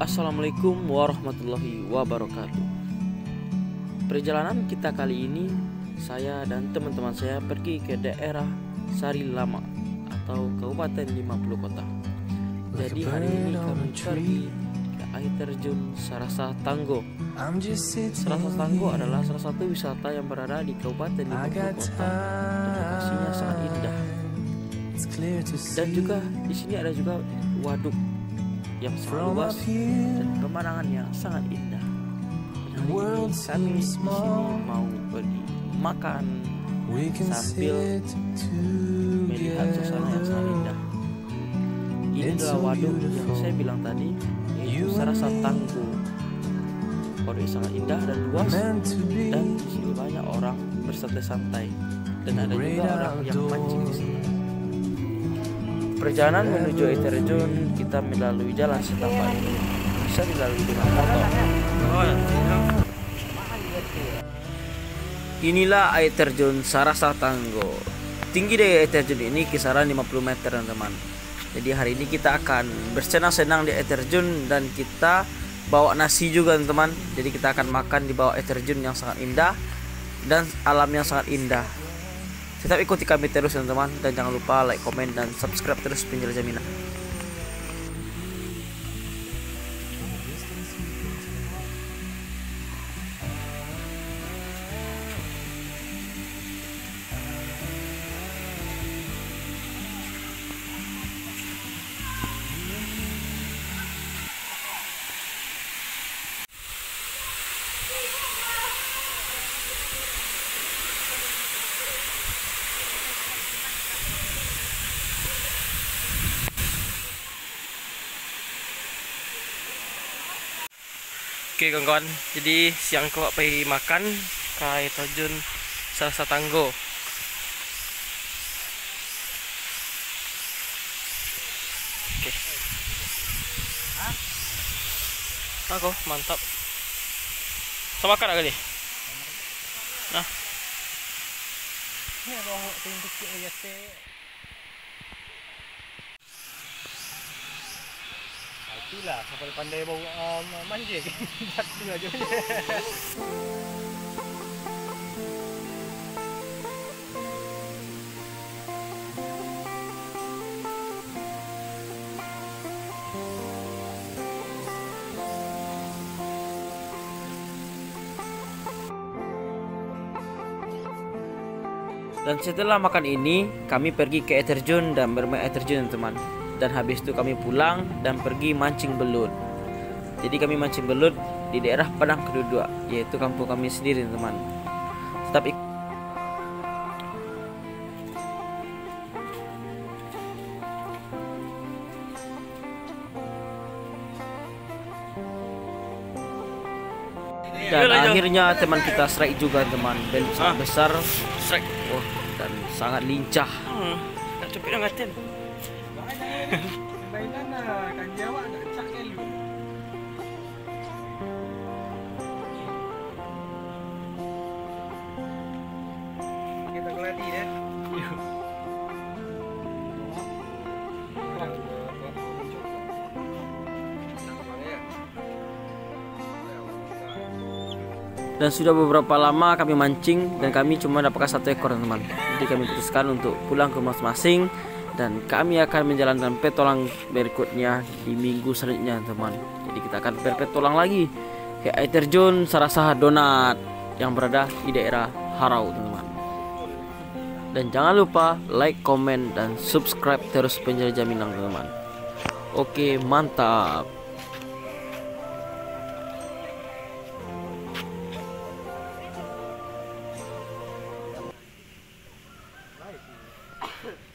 Assalamualaikum warahmatullahi wabarakatuh. Perjalanan kita kali ini, saya dan teman-teman saya pergi ke daerah Sari Lama atau Kabupaten 50 Kota. Jadi hari ini kami pergi ke air terjun Sarasah Tanggo. Sarasah Tanggo adalah salah satu wisata yang berada di Kabupaten 50 Kota dan lokasinya sangat indah. Dan juga di sini ada juga waduk yang sangat luas dan pemandangan yang sangat indah. Hari ini kami di sini mau pergi makan sambil melihat suasana yang sangat indah. Ini adalah waduk yang saya bilang tadi, yaitu Sarasah Tanggo. Waduk yang sangat indah dan luas, dan di sini banyak orang bersantai-santai dan ada juga orang yang mancing di sini. Perjalanan menuju air terjun kita melalui jalan setapak ini bisa dilalui dengan motor. Inilah air terjun Sarasah Tanggo. Tinggi dari air terjun ini kisaran 50 meter teman-teman. Jadi hari ini kita akan bersenang-senang di air terjun dan kita bawa nasi juga teman-teman. Jadi kita akan makan di bawah air terjun yang sangat indah dan alam yang sangat indah. Tetap ikuti kami terus teman-teman, dan jangan lupa like, komen, dan subscribe terus Penjara Jaminan. Oke kawan-kawan, jadi siang kau pergi makan ke air terjun Sarasah Tanggo. Oke. Aku mantap. Sama makan kali. Nah. Ini bawa tindik ya itulah sampai pandai bau mancing satu aja. Dan setelah makan ini kami pergi ke air terjun dan bermain air terjun teman. Dan habis itu kami pulang dan pergi mancing belut. Jadi kami mancing belut di daerah Padang Keduduk, yaitu kampung kami sendiri teman. Tetap dan akhirnya teman kita strike juga teman. Belut sangat besar, strike, dan sangat lincah. Tak cukup ngaten. Mainan lah, kan jawab nak cak kan lu. Kita keladi ya. Dan sudah beberapa lama kami mancing dan kami cuma dapatkan 1 ekor teman. Jadi kami putuskan untuk pulang ke masing-masing dan kami akan menjalankan petualang berikutnya di minggu selanjutnya teman. Jadi kita akan berpetualang lagi ke air terjun Sarasah Donat yang berada di daerah Harau teman. Dan jangan lupa like, komen, dan subscribe terus Penjara Jaminan teman. Oke, mantap. Nah,